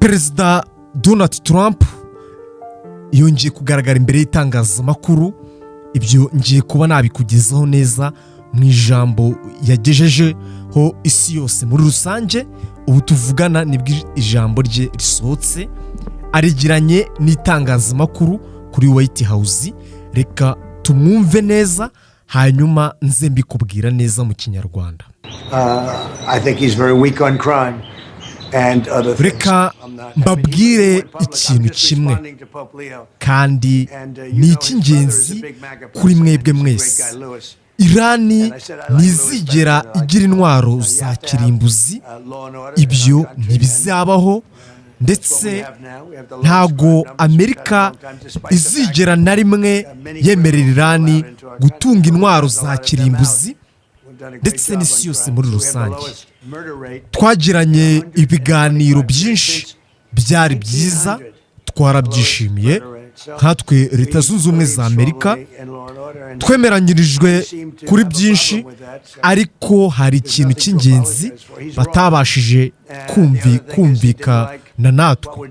Perezida Donald Trump yongeye kugaragara imbere y'itangazamakuru. Ibyo ngiye kuba nabikugezaho neza mu ijambo yagejejeho isi yose muri rusange. Ubu tuvugana nibwo ijambo rye risohotse, arigiranye n'itangazamakuru kuri White House. Reka tumwumve neza hanyuma nze mbikubwira neza mu Kinyarwanda. I think he's very weak on crime and other things. Reka mbabwire ikintu kimwe kandi ni icy'ingenzi kuri mwebwe mwese. Irani ntizigera igira intwaro za kirimbuzi, ibyo ntibizabaho, ndetse ntago Amerika izigera na rimwe yemerera Irani gutunga intwaro za kirimbuzi, ndetse n'isi yose muri rusange. Twagiranye ibiganiro byinshi byari byiza, twarabyishimiye nkatwe Leta Zunze Ubumwe za Amerika. Twemeranyirijwe kuri byinshi, ariko hari ikintu cy'ingenzi batabashije kumvikana natwe.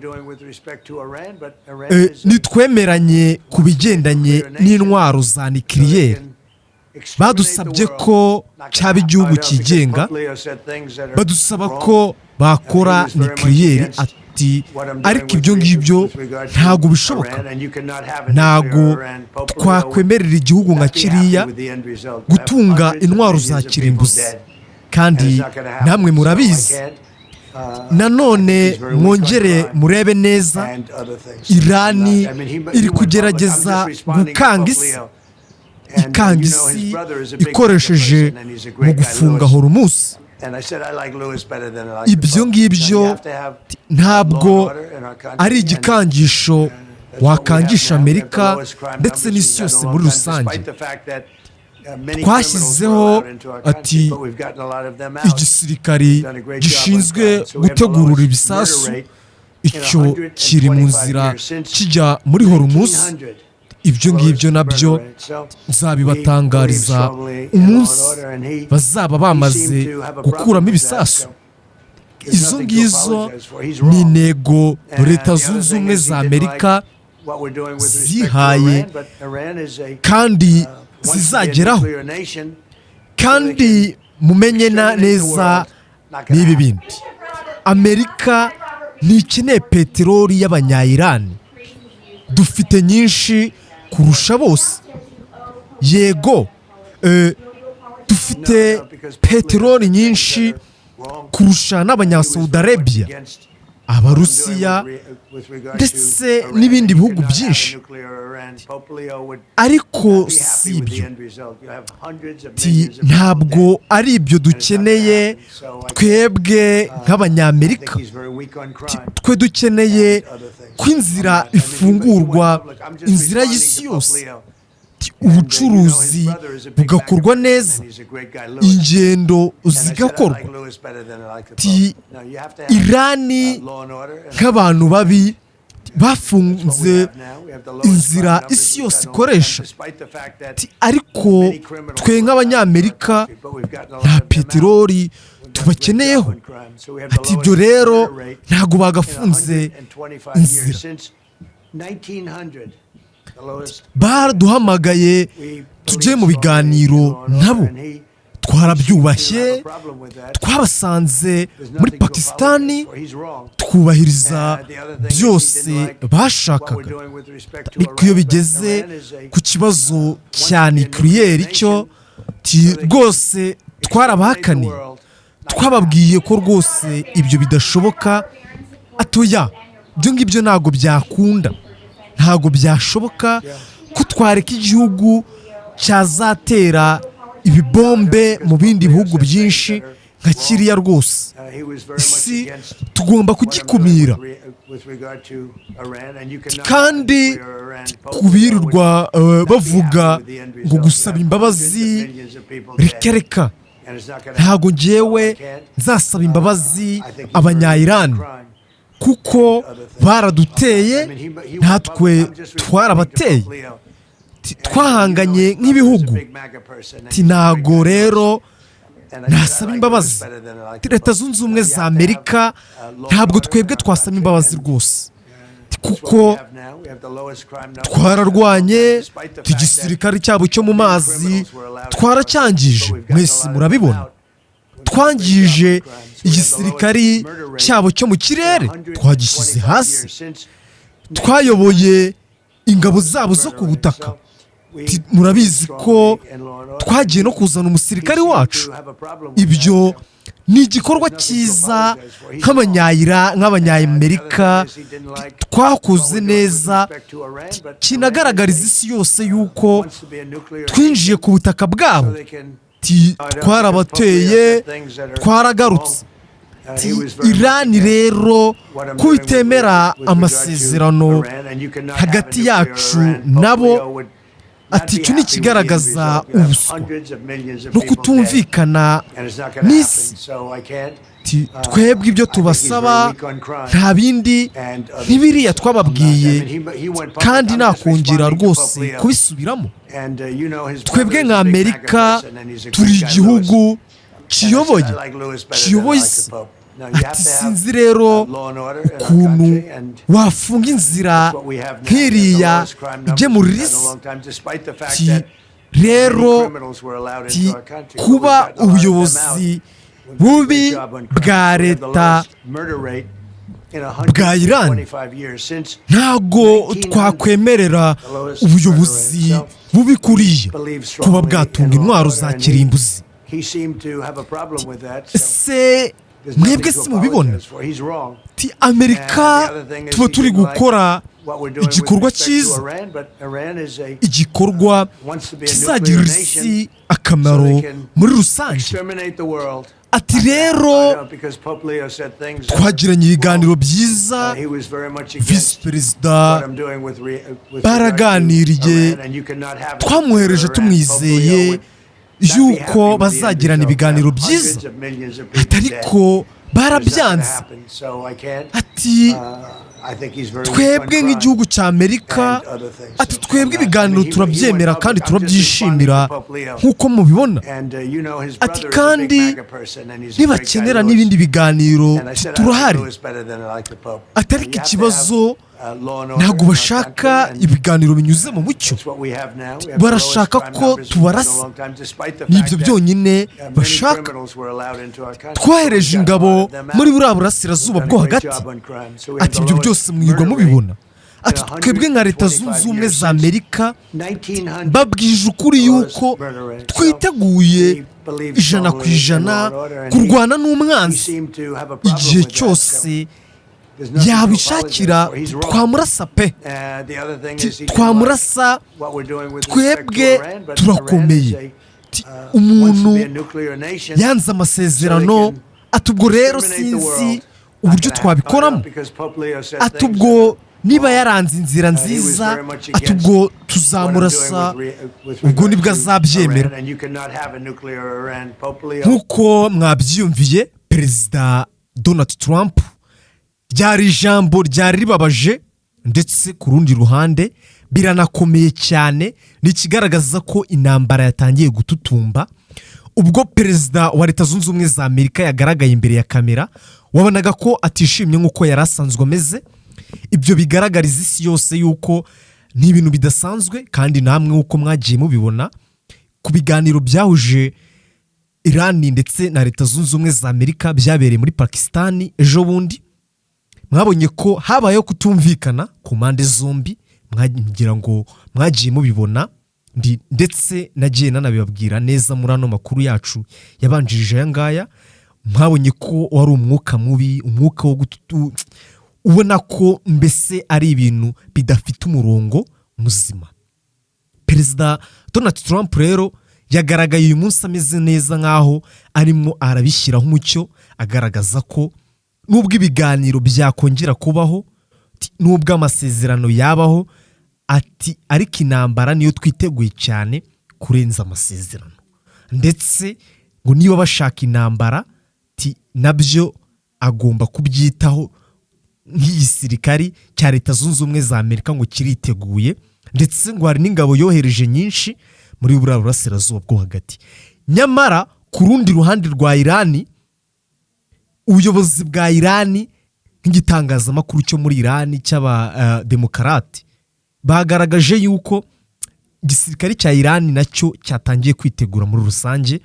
Nitwemeranye ku bigendanye n'intwaro za nucleaire. Badusabye ko cyaba igihugu cyigenga, badusaba ko bakora nucleaire, ariko ibyo ngibyo ntago bishoboka. Ntago twakwemerera igihugu nka kiriya gutunga intwaro za kirimbuzi, kandi namwe murabizi. Nanone mwongere murebe neza, Irani iri kugerageza gukanga isi, ikanga isi ikoresheje mu gufunga Hormuz. Ibyo ngibyo ntabwo ari igikangisho wakangisha Amerika ndetse n'isi yose muri rusange. Twashyizeho igisirikari gishinzwe gutegura ibisasu, icyo kiri mu nzira kijya muri Hormuz. Ibyo ngibyo nabyo nzabibatangariza umunsi bazaba bamaze gukuramo ibisasu. Izo ngizo ni intego Leta Zunze Ubumwe za Amerika zihaye kandi zizageraho. Kandi mumenye neza n'ibi bindi, Amerika ntikeneye peteroli y'abanya-Irani. Dufite nyinshi kurusha bose. Yego, dufite peteroli nyinshi kurusha n'abanya-Saudi Arabia, Abarusiya ndetse n'ibindi bihugu byinshi. Ariko si ibyo, ntabwo ari ibyo dukeneye twebwe nk'Abanyamerika. Twe dukeneye ko inzira ifungurwa, inzira y'isi yose, ubucuruzi bugakorwa neza, ingendo zigakorwa. Irani nk'abantu babi bafunze inzira isi yose ikoresha, ariko twe nk'Abanyamerika nta peteroli tubakeneyeho. Ibyo rero ntabwo bagafunze inzira. Baraduhamagaye tujye mu biganiro nabo, twarabyubashye. Twabasanze muri Pakistani, twubahiriza byose bashakaga. Ariko iyo bigeze ku kibazo cya nucleaire, cyo rwose twarabahakaniye. Twababwiye ko rwose ibyo bidashoboka. Atoya, ibyo ngibyo ntabwo byakunda, ntabwo byashoboka ko twareka igihugu cyazatera ibibombe mu bindi bihugu byinshi nka kiriya. Rwose isi tugomba kugikumira. Kandi kubirirwa bavuga ngo gusaba imbabazi, reka ntago njyewe nzasaba imbabazi abanya-Irani, kuko baraduteye, natwe twarabateye. twahanganye nk'ibihugu. Ntago rero nasaba imbabazi. Leta zunze ubumwe za Amerika ntabwo twebwe twasaba imbabazi rwose, kuko twararwanye, igisirikare cyabo cyo mu mazi twaracyangije, mwese murabibona. Twangije igisirikare cyabo cyo mu kirere, twagishyize hasi. Twayoboye ingabo zabo zo ku butaka, murabizi ko twagiye no kuzana umusirikare wacu. Ibyo ni igikorwa cyiza nk'abanyamerika twakoze neza, kinagaragariza isi yose yuko twinjiye ku butaka bwabo. Twarabateye, twaragarutse. Irani rero ko itemera amasezerano hagati yacu nabo, icyo ni ikigaragaza ubuswa no kutumvikana n'isi. Twebwe ibyo tubasaba nta bindi nk'ibiriya twababwiye, kandi nakongera rwose kubisubiramo. Twebwe nka Amerika turi igihugu kiyoboye isi. Sinzi rero ukuntu wafunga inzira nk'iriya ijye muri isi. Rero kuba ubuyobozi bubi bwa leta bwa Irani, ntabwo twakwemerera ubuyobozi bubi kuriya kuba bwatunga intwaro za kirimbuzi. Se mwebwe si mubibona? Amerika tuba turi gukora igikorwa cyiza, igikorwa kizagirira isi akamaro muri rusange. Rero twagiranye ibiganiro byiza, visi perezida baraganiriye, twamwohereje tumwizeye yuko bazagirana ibiganiro byiza, ariko barabyanze. Twebwe nk'igihugu cya Amerika, twebwe ibiganiro turabyemera kandi turabyishimira nk'uko mubibona. Kandi nibakenera n'ibindi biganiro turahari. Ariko ikibazo ntabwo bashaka ibiganiro binyuze mu mucyo, barashaka ko tubarasa. Nibyo byonyine bashaka. Twohereje ingabo muri buriya burasirazuba bwo hagati, ibyo byose mwirwa mubibona. Twebwe nka Leta zunze ubumwe za Amerika babwije ukuri yuko twiteguye 100% kurwana n'umwanzi. Igihe cyose yabishakira twamurasa pe, twamurasa. Twebwe turakomeye. Umuntu yanze amasezerano, ubwo rero sinzi uburyo twabikoramo. Ubwo niba yaranze inzira nziza, ubwo tuzamurasa, ubwo nibwo azabyemera. Nk'uko mwabyiyumviye, Perezida Donald Trump ryari ijambo ryari ribabaje, ndetse ku rundi ruhande biranakomeye cyane. Ni ikigaragaza ko intambara yatangiye gututumba. Ubwo Perezida wa Leta zunze ubumwe za Amerika yagaragaye imbere ya kamera, wabonaga ko atishimye nk'uko yari asanzwe ameze. Ibyo bigaragariza isi yose yuko ni ibintu bidasanzwe, kandi namwe uko mwagiye mubibona ku biganiro byahuje Irani ndetse na Leta zunze ubumwe za Amerika byabereye muri Pakistan ejo bundi. Mwabonye ko habayeho kutumvikana ku mpande zombi, mwagira ngo mwagiye mubibona, ndetse nagiye nanabibabwira neza muri ano makuru yacu yabanjirije aya ngaya. Mwabonye ko wari umwuka mubi, umwuka wo ubona ko mbese ari ibintu bidafite umurongo muzima. Perezida Donald Trump rero yagaragaye uyu munsi ameze neza, nk'aho arimo arabishyiraho umucyo, agaragaza ko nubwo ibiganiro byakongera kubaho, nubwo amasezerano yabaho, ariko intambara niyo twiteguye cyane kurenza amasezerano. Ndetse ngo niba bashaka intambara, nabyo agomba kubyitaho nk'igisirikari cya Leta zunze ubumwe za Amerika ngo kiriteguye. Ndetse ngo hari n'ingabo yohereje nyinshi muri buriya burasirazuba bwo hagati. Nyamara ku rundi ruhande rwa Irani, ubuyobozi bwa Irani nk'igitangazamakuru cyo muri Irani cy'aba demokarate bagaragaje yuko igisirikare cya Irani nacyo cyatangiye kwitegura muri rusange,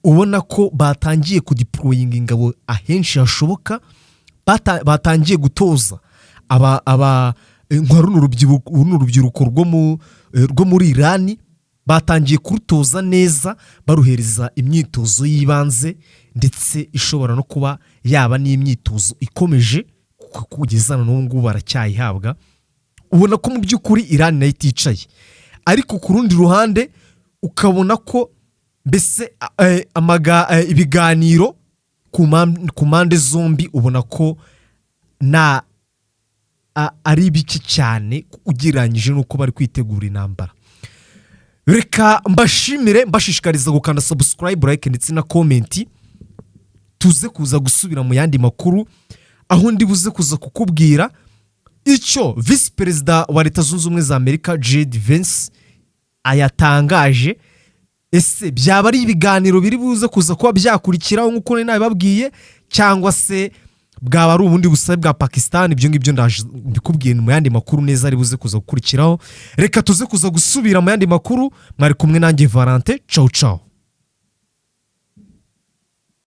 ubona ko batangiye kudeployinga ingabo ahenshi hashoboka, batangiye gutoza urubyiruko rwo muri Irani, batangiye kurutoza neza baruhereza imyitozo y'ibanze ndetse ishobora no kuba yaba n'imyitozo ikomeje kugeza n'ubu ngubu baracyayihabwa. Ubona ko mu by'ukuri Irani nayo iticaye, ariko ku rundi ruhande ukabona ko mbese ibiganiro ku mpande zombi ubona ko ari bike cyane ugereranyije n'uko bari kwitegura intambara. Reka mbashimire, mbashishikariza gukanda subscribe, like ndetse na comment, tuze kuza gusubira mu yandi makuru aho ndi buze kuza kukubwira icyo Vice Perezida wa Leta Zunze Ubumwe za Amerika J.D. Vance ayatangaje. Ese byaba ari ibiganiro biri buze kuza kuba byakurikiraho nk'uko nari nabibabwiye, cyangwa se bwaba ari ubundi busabe bwa Pakistan? Ibyo ngibyo ndikubwiye mu yandi makuru neza ari buze kuza gukurikiraho. Reka tuze kuza gusubira mu yandi makuru. Mwari kumwe nanjye Valentin. Ciao ciao.